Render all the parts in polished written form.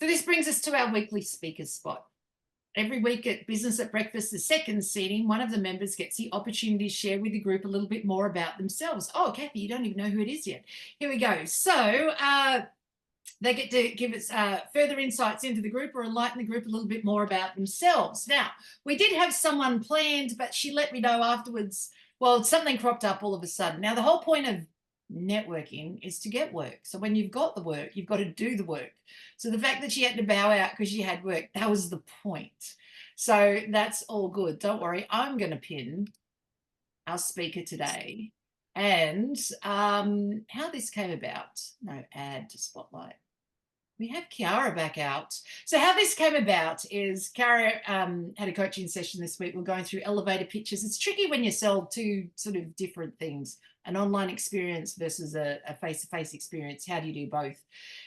So this brings us to our weekly speakers spot. Every week at Business at Breakfast, the second seating, one of the members gets the opportunity to share with the group a little bit more about themselves. Oh, Kathy, you don't even know who it is yet. Here we go. So they get to give us further insights into the group or enlighten the group a little bit more about themselves. Now, we did have someone planned, but she let me know afterwards, well, something cropped up all of a sudden. Now, the whole point of networking is to get work. So when you've got the work, you've got to do the work. So the fact that she had to bow out because she had work, that was the point. So that's all good. Don't worry. I'm going to pin our speaker today and how this came about. No, add to spotlight. We have Chiara back out. So how this came about is Chiara had a coaching session this week. We're going through elevator pitches. It's tricky when you sell two sort of different things, an online experience versus a face-to-face experience. How do you do both?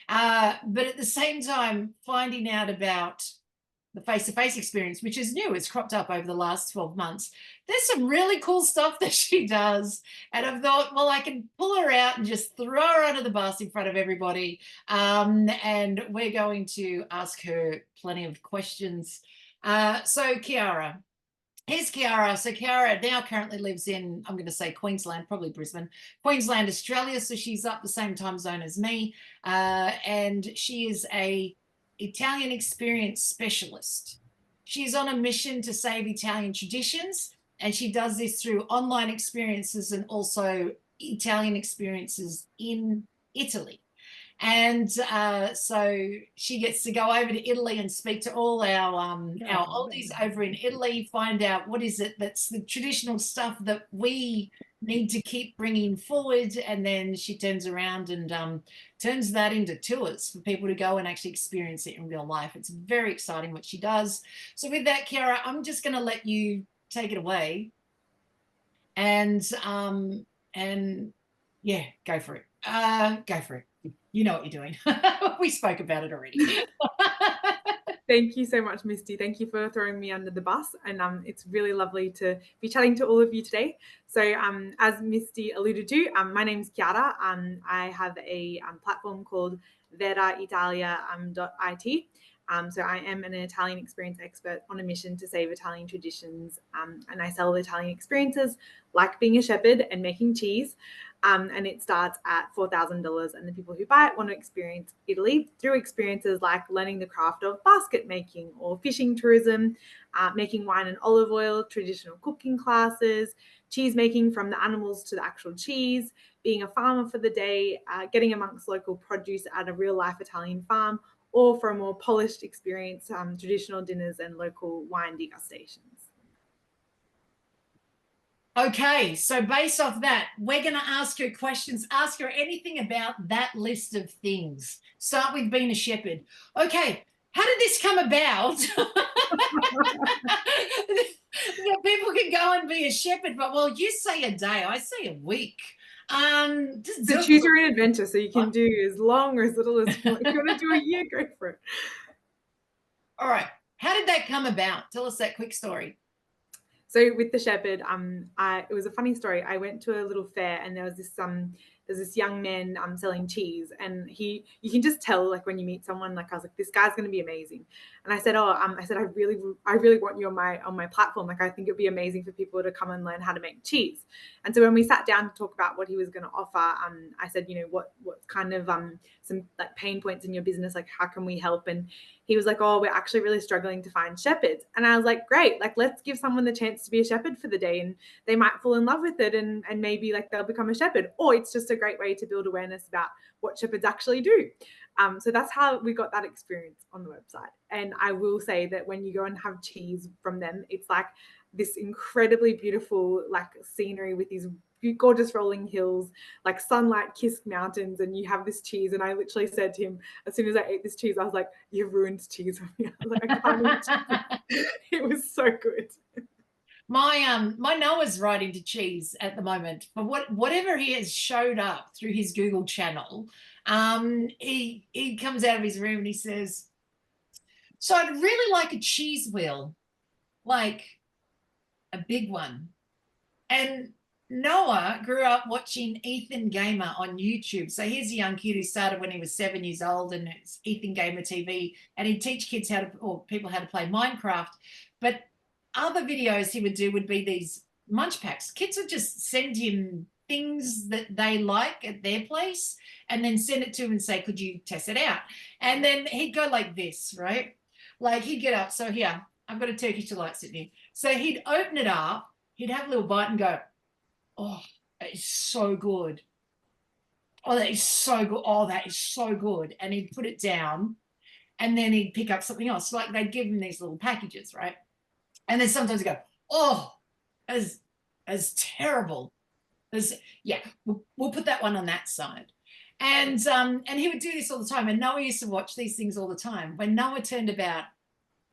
But at the same time, finding out about the face-to-face experience, which is new, it's cropped up over the last 12 months. There's some really cool stuff that she does. And I've thought, well, I can pull her out and just throw her under the bus in front of everybody. And we're going to ask her plenty of questions. So Chiara, here's Chiara. So Chiara now currently lives in, I'm going to say Queensland, probably Brisbane, Queensland, Australia. So she's up the same time zone as me. And she is a Italian experience specialist. She's on a mission to save Italian traditions, and she does this through online experiences and also Italian experiences in Italy. And so she gets to go over to Italy and speak to all our oldies over in Italy, find out what is it that's the traditional stuff that we need to keep bringing forward. And then she turns around and turns that into tours for people to go and actually experience it in real life. It's very exciting what she does. So with that, Chiara, I'm just going to let you take it away. And yeah, go for it. Go for it. You know what you're doing. We spoke about it already. Thank you so much, Misty. Thank you for throwing me under the bus. And it's really lovely to be chatting to all of you today. So as Misty alluded to, my name's Chiara. I have a platform called Vera Italia .it. So I am an Italian experience expert on a mission to save Italian traditions. And I sell Italian experiences like being a shepherd and making cheese. And it starts at $4,000. And the people who buy it want to experience Italy through experiences like learning the craft of basket making or fishing tourism, making wine and olive oil, traditional cooking classes, cheese making from the animals to the actual cheese, being a farmer for the day, getting amongst local produce at a real life Italian farm, or for a more polished experience, traditional dinners and local wine degustations. Okay, so based off that, we're going to ask her questions, ask her anything about that list of things. Start with being a shepherd. Okay, how did this come about? Yeah, people can go and be a shepherd, but well, you say a day, I say a week. So choose your own adventure, so you can do as long or as little as you want. If you want to do a year, go for it. All right, how did that come about? Tell us that quick story. So with the shepherd, it was a funny story. I went to a little fair and there was this young man selling cheese, and you can just tell, like, when you meet someone, like, I was like, this guy's going to be amazing. And I said, I really want you on my platform. Like, I think it'd be amazing for people to come and learn how to make cheese. And so when we sat down to talk about what he was going to offer, I said, what kind of some like pain points in your business, like how can we help? And he was like, oh, we're actually really struggling to find shepherds. And I was like, great, like, let's give someone the chance to be a shepherd for the day, and they might fall in love with it, and maybe like they'll become a shepherd, or it's just a great way to build awareness about what shepherds actually do. So that's how we got that experience on the website. And I will say that when you go and have cheese from them, it's like this incredibly beautiful like scenery with these gorgeous rolling hills, like sunlight kissed mountains, and you have this cheese. And I literally said to him, as soon as I ate this cheese, I was like, you've ruined cheese for me. I was like, I can't eat cheese. It was so good. My Noah's right into cheese at the moment, but whatever he has showed up through his Google channel, he comes out of his room and he says, so I'd really like a cheese wheel, like a big one. And Noah grew up watching Ethan Gamer on YouTube. So here's a young kid who started when he was 7 years old, and it's Ethan Gamer TV, and he'd teach kids how to, or people how to play Minecraft. But other videos he would do would be these munch packs. Kids would just send him things that they like at their place and then send it to him and say, could you test it out? And then he'd go like this, right? Like he'd get up. So here, I've got a Turkish delight sitting here. So he'd open it up, he'd have a little bite and go, oh, that is so good. Oh, that is so good. Oh, that is so good. And he'd put it down and then he'd pick up something else. Like they'd give him these little packages, right? And then sometimes he'd go, oh, as terrible. As, yeah, we'll put that one on that side. And he would do this all the time. And Noah used to watch these things all the time. When Noah turned about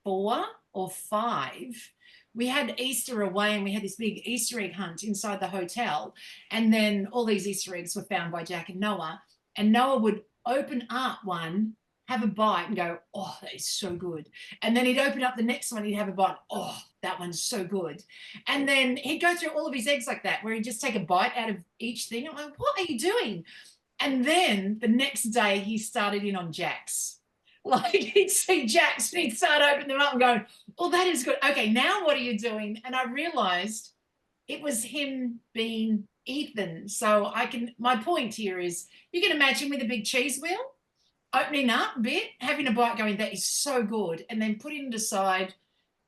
4 or 5, we had Easter away and we had this big Easter egg hunt inside the hotel. And then all these Easter eggs were found by Jack and Noah. And Noah would open up one, have a bite and go, oh, that is so good. And then he'd open up the next one, he'd have a bite. Oh, that one's so good. And then he'd go through all of his eggs like that, where he'd just take a bite out of each thing. I'm like, what are you doing? And then the next day he started in on Jack's. Like he'd see Jack's and he'd start opening them up and going, oh, that is good. Okay, now what are you doing? And I realized it was him being Ethan. So my point here is you can imagine with a big cheese wheel, opening up a bit, having a bite going, that is so good. And then putting it aside,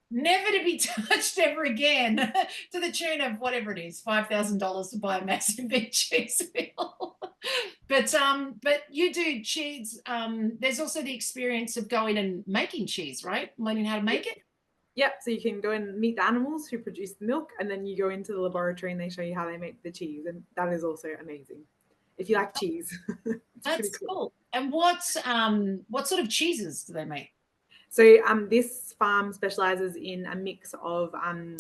never to be touched ever again, to the tune of whatever it is, $5,000 to buy a massive big cheese wheel. But you do cheese. There's also the experience of going and making cheese, right? Learning how to make it. Yep. So you can go and meet the animals who produce the milk, and then you go into the laboratory and they show you how they make the cheese, and that is also amazing. If you like cheese, that's cool. And what sort of cheeses do they make? So this farm specializes in a mix of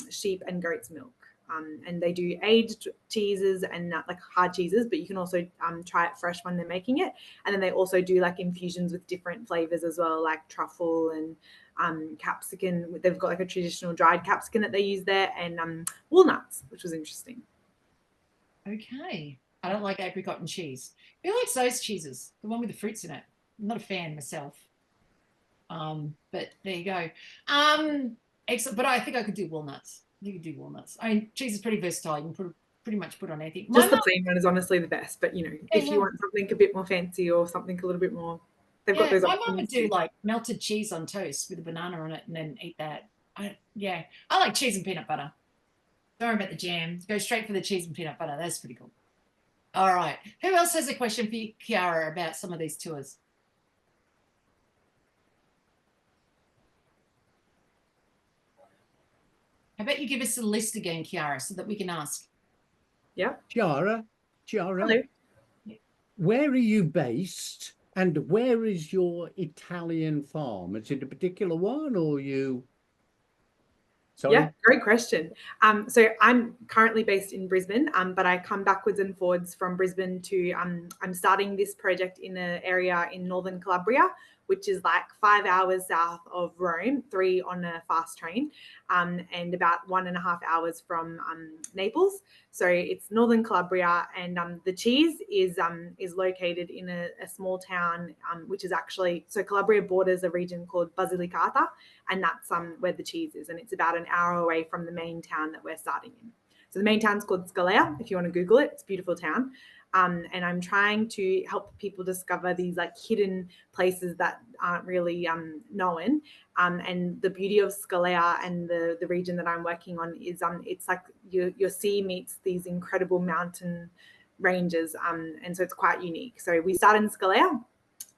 sheep and goat's milk. And they do aged cheeses and like hard cheeses, but you can also try it fresh when they're making it. And then they also do like infusions with different flavors as well, like truffle and capsicum. They've got like a traditional dried capsicum that they use there, and walnuts, which was interesting. Okay. I don't like apricot and cheese. Who likes those cheeses? The one with the fruits in it. I'm not a fan myself. But there you go. Excellent. But I think I could do walnuts. You could do walnuts. I mean, cheese is pretty versatile. You can pretty much put on anything. Just the plain one is honestly the best. But if you want something a bit more fancy or something a little bit more, they've got those. My mum would do like melted cheese on toast with a banana on it and then eat that. I like cheese and peanut butter. Don't worry about the jam. Go straight for the cheese and peanut butter. That's pretty cool. All right. Who else has a question for you, Chiara, about some of these tours? How about you give us a list again, Chiara, so that we can ask? Yeah. Chiara, hello. Where are you based and where is your Italian farm? Is it a particular one or you? Sorry? Yeah, great question. So I'm currently based in Brisbane, but I come backwards and forwards from Brisbane to, I'm starting this project in an area in Northern Calabria, which is like 5 hours south of Rome, 3 on a fast train, and about 1.5 hours from Naples. So it's Northern Calabria, and the cheese is located in a small town, which is actually, so Calabria borders a region called Basilicata, and that's where the cheese is, and it's about an hour away from the main town that we're starting in. So the main town's called Scalea, if you want to Google it. It's a beautiful town. And I'm trying to help people discover these like hidden places that aren't really known. And the beauty of Scalea and the region that I'm working on is it's like your sea meets these incredible mountain ranges. And so it's quite unique. So we start in Scalea,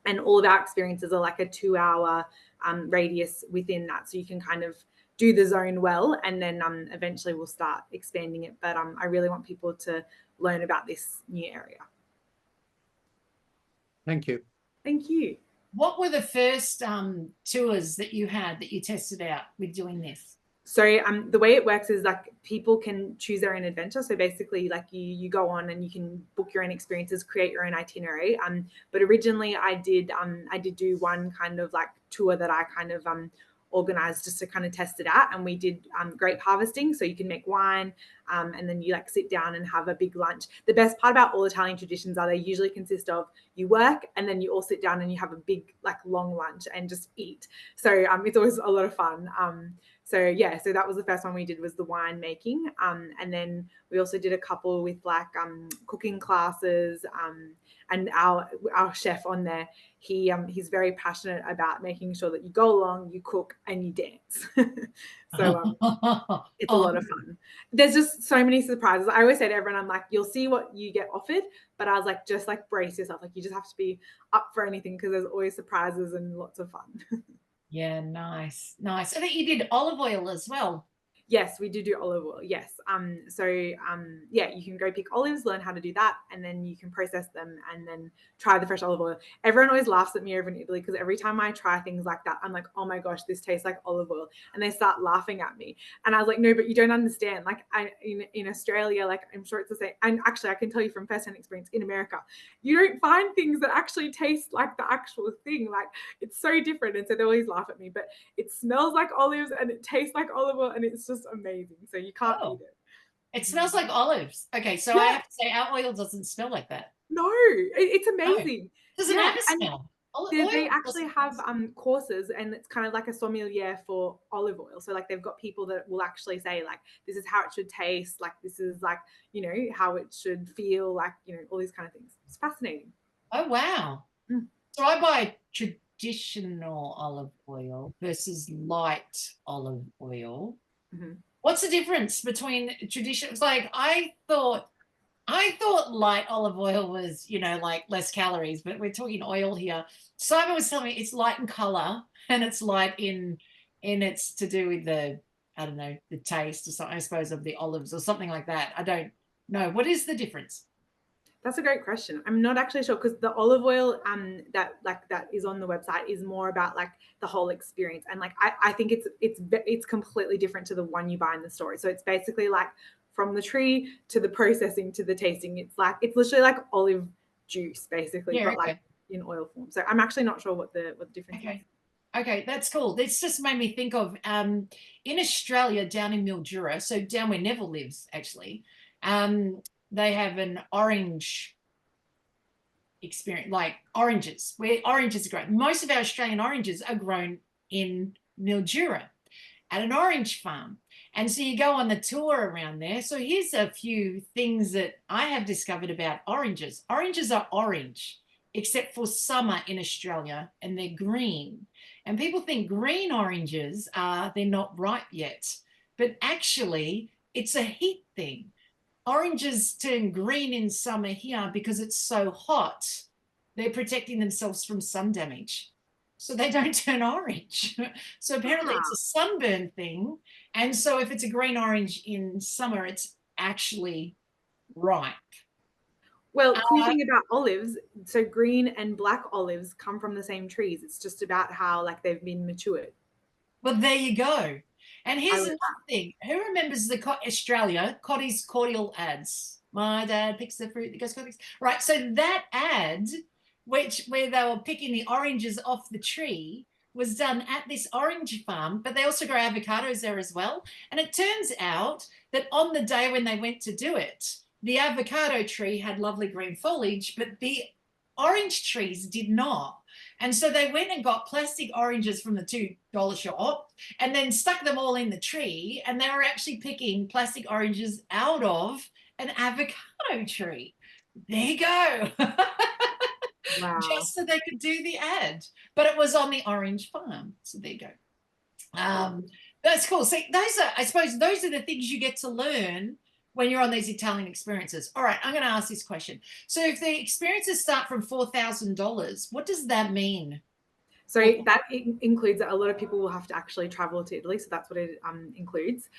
and all of our experiences are like a 2-hour radius within that. So you can kind of do the zone well, and then eventually we'll start expanding it. But I really want people to learn about this new area. Thank you. Thank you. What were the first tours that you had that you tested out with doing this? So the way it works is like people can choose their own adventure. So basically like you go on and you can book your own experiences, create your own itinerary. But originally I did do one kind of like tour that I kind of organized just to kind of test it out. And we did grape harvesting. So you can make wine, and then you like sit down and have a big lunch. The best part about all Italian traditions are they usually consist of you work and then you all sit down and you have a big like long lunch and just eat. So it's always a lot of fun. So yeah, so that was the first one we did, was the wine making. And then we also did a couple with like cooking classes. And our chef on there, he's very passionate about making sure that you go along, you cook, and you dance. So it's a lot of fun. There's just so many surprises. I always say to everyone, I'm like, you'll see what you get offered, but I was like, just like brace yourself. Like you just have to be up for anything because there's always surprises and lots of fun. Yeah, nice. I think you did olive oil as well. Yes, we do olive oil. Yes. Yeah, you can go pick olives, learn how to do that, and then you can process them and then try the fresh olive oil. Everyone always laughs at me over in Italy because every time I try things like that, I'm like, oh my gosh, this tastes like olive oil. And they start laughing at me. And I was like, no, but you don't understand. Like in Australia, like I'm sure it's the same. And actually I can tell you from firsthand experience in America, you don't find things that actually taste like the actual thing. Like it's so different. And so they always laugh at me, but it smells like olives and it tastes like olive oil and it's just amazing. So you can't beat it. It smells like olives. Okay, so I have to say our oil doesn't smell like that. No, it's amazing. Does it have a smell? They actually have courses, and it's kind of like a sommelier for olive oil. So like they've got people that will actually say like, this is how it should taste, like this is like, you know, how it should feel, like, you know, all these kind of things. It's fascinating. Oh wow. So I buy traditional olive oil versus light olive oil. What's the difference between traditional? It's like I thought light olive oil was, you know, like less calories, but we're talking oil here. Simon was telling me it's light in color and it's light in it's to do with the, I don't know, the taste or something, I suppose, of the olives or something like that. I don't know. What is the difference? That's a great question. I'm not actually sure because the olive oil that is on the website is more about like the whole experience, and like I think it's completely different to the one you buy in the store. So it's basically like from the tree to the processing to the tasting. It's literally like olive juice basically, but like in oil form. So I'm actually not sure what the difference is. Okay, that's cool. This just made me think of in Australia, down in Mildura, so down where Neville lives, actually. They have an orange experience, like oranges, where oranges are grown. Most of our Australian oranges are grown in Mildura at an orange farm. And so you go on the tour around there. So here's a few things that I have discovered about oranges. Oranges are orange, except for summer in Australia, and they're green. And people think green oranges they're not ripe yet. But actually, it's a heat thing. Oranges turn green in summer here because it's so hot. They're protecting themselves from sun damage, so they don't turn orange. So apparently it's a sunburn thing. And so if it's a green orange in summer, it's actually ripe. Well, cool thing about olives, so green and black olives come from the same trees. It's just about how like they've been matured. Well, there you go. And here's another thing. Who remembers the Australia Cotty's cordial ads? My dad picks the fruit that goes Cotty's. Right. So that ad, where they were picking the oranges off the tree, was done at this orange farm, but they also grow avocados there as well. And it turns out that on the day when they went to do it, the avocado tree had lovely green foliage, but the orange trees did not. And so they went and got plastic oranges from the $2 shop and then stuck them all in the tree. And they were actually picking plastic oranges out of an avocado tree. There you go. Wow. Just so they could do the ad. But it was on the orange farm. So there you go. That's cool. See, I suppose those are the things you get to learn when you're on these Italian experiences. All right, I'm going to ask this question. So if the experiences start from $4,000, what does that mean? So that includes that a lot of people will have to actually travel to Italy. So that's what it includes,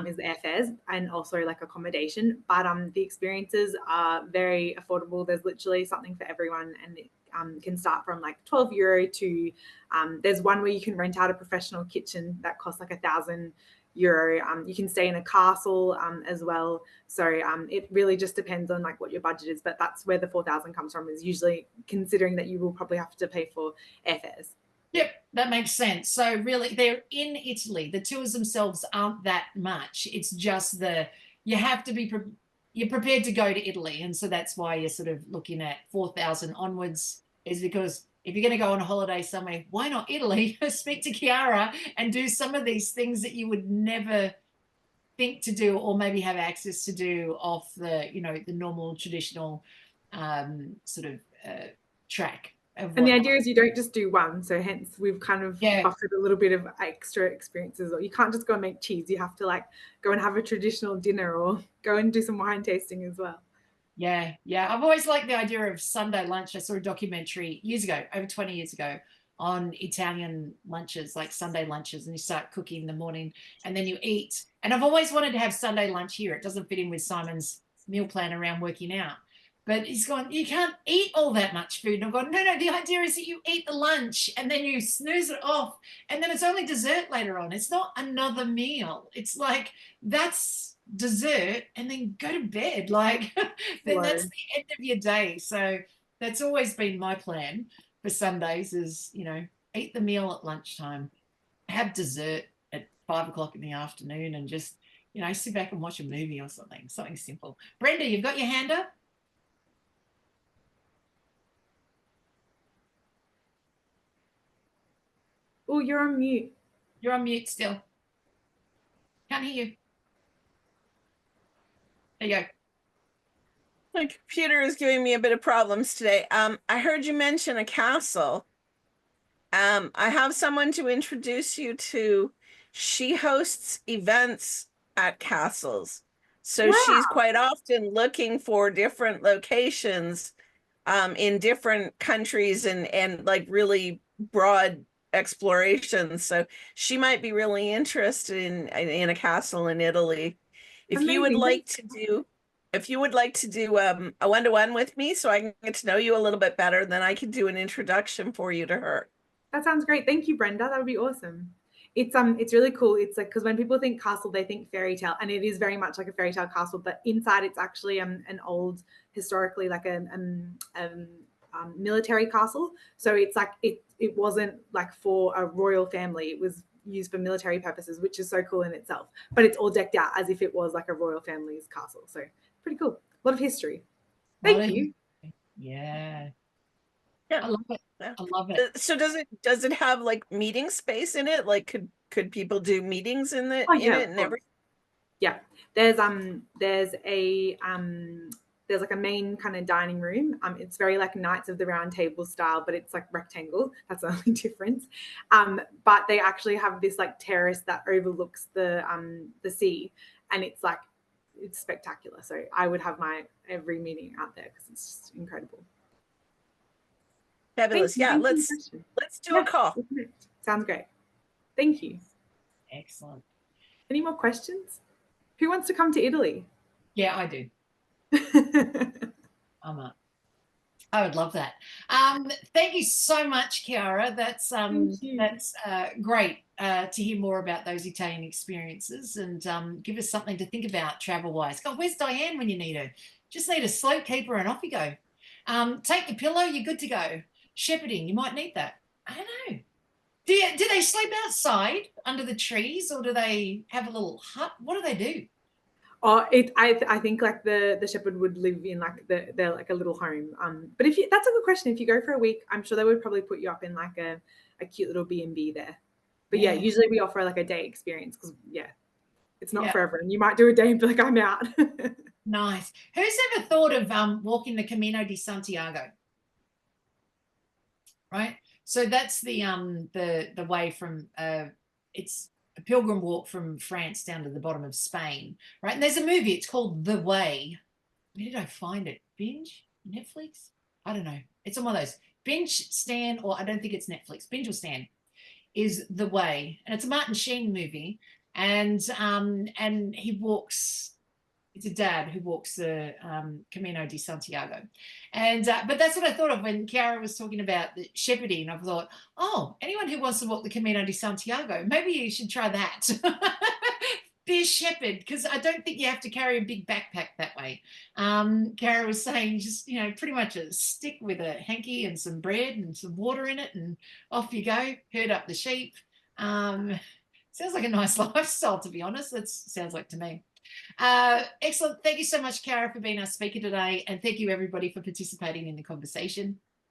is the airfares and also like accommodation. But the experiences are very affordable. There's literally something for everyone, and it can start from like €12 to there's one where you can rent out a professional kitchen that costs like €1,000. You can stay in a castle as well. So it really just depends on like what your budget is, but that's where the 4,000 comes from, is usually considering that you will probably have to pay for airfares. Yep, that makes sense. So really they're in Italy. The tours themselves aren't that much. It's just the you have to be you're prepared to go to Italy, and so that's why you're sort of looking at 4,000 onwards. Is because if you're going to go on a holiday somewhere, why not Italy? Speak to Chiara and do some of these things that you would never think to do, or maybe have access to do off the, you know, the normal traditional sort of track. And the idea is you don't just do one, so hence we've kind of Yeah. offered a little bit of extra experiences. Or you can't just go and make cheese, you have to like go and have a traditional dinner or go and do some wine tasting as well. Yeah, yeah. I've always liked the idea of Sunday lunch. I saw a documentary years ago, over 20 years ago, on Italian lunches, like Sunday lunches, and you start cooking in the morning and then you eat. And I've always wanted to have Sunday lunch here. It doesn't fit in with Simon's meal plan around working out. But he's gone, you can't eat all that much food. And I've gone, no, the idea is that you eat the lunch and then you snooze it off. And then it's only dessert later on. It's not another meal. It's like, that's dessert and then go to bed. Like, then that's the end of your day. So that's always been my plan for Sundays is, you know, eat the meal at lunchtime, have dessert at 5 o'clock in the afternoon, and just, you know, sit back and watch a movie or something simple. Brenda, you've got your hand up? Oh, you're on mute. You're on mute still. Can't hear you. There you go. My computer is giving me a bit of problems today. I heard you mention a castle. I have someone to introduce you to. She hosts events at castles. So Wow. she's quite often looking for different locations in different countries and like really broad explorations. So she might be really interested in a castle in Italy. If you would like to do a one-to-one with me so I can get to know you a little bit better, then I can do an introduction for you to her. That sounds great. Thank you, Brenda. That would be awesome. It's really cool. It's like, because when people think castle, they think fairy tale, and it is very much like a fairy tale castle, but inside it's actually an old, historically like a military castle. So it's like it wasn't like for a royal family. It was used for military purposes, which is so cool in itself. But it's all decked out as if it was like a royal family's castle. So pretty cool. A lot of history. Thank you. Yeah. Yeah. I love it. I love it. So does it have like meeting space in it? Like could people do meetings in it and everything? Yeah. There's like a main kind of dining room. It's very like Knights of the Round Table style, but it's like rectangle. That's the only difference. But they actually have this like terrace that overlooks the sea, and it's spectacular. So I would have my every meeting out there because it's just incredible. Fabulous. Yeah, let's do a call. Sounds great. Thank you. Excellent. Any more questions? Who wants to come to Italy? Yeah, I do. I'm up. I would love that. Thank you so much, Chiara. That's great to hear more about those Italian experiences, and give us something to think about travel-wise. God, where's Diane when you need her? Just need a slope keeper and off you go. Take your pillow, you're good to go. Shepherding, you might need that. I don't know. Do they sleep outside under the trees, or do they have a little hut? What do they do? Oh, I think like the shepherd would live in like they're like a little home. But that's a good question. If you go for a week, I'm sure they would probably put you up in like a cute little B&B there. But yeah, usually we offer like a day experience because it's not forever, and you might do a day and be like, I'm out. Nice. Who's ever thought of walking the Camino di Santiago? Right. So that's the way from it's a pilgrim walk from France down to the bottom of Spain, right? And there's a movie, it's called The Way. Where did I find it? Binge? Netflix? I don't know. It's on one of those. Binge, Stan, or I don't think it's Netflix. Binge or Stan is The Way. And it's a Martin Sheen movie. And he walks, it's a dad who walks the Camino di Santiago. And but that's what I thought of when Chiara was talking about the shepherding. I thought, oh, anyone who wants to walk the Camino di Santiago, maybe you should try that. Be a shepherd, because I don't think you have to carry a big backpack that way. Chiara was saying just, pretty much a stick with a hanky and some bread and some water in it, and off you go, herd up the sheep. Sounds like a nice lifestyle, to be honest. That sounds like to me. Excellent. Thank you so much, Chiara, for being our speaker today. And thank you, everybody, for participating in the conversation.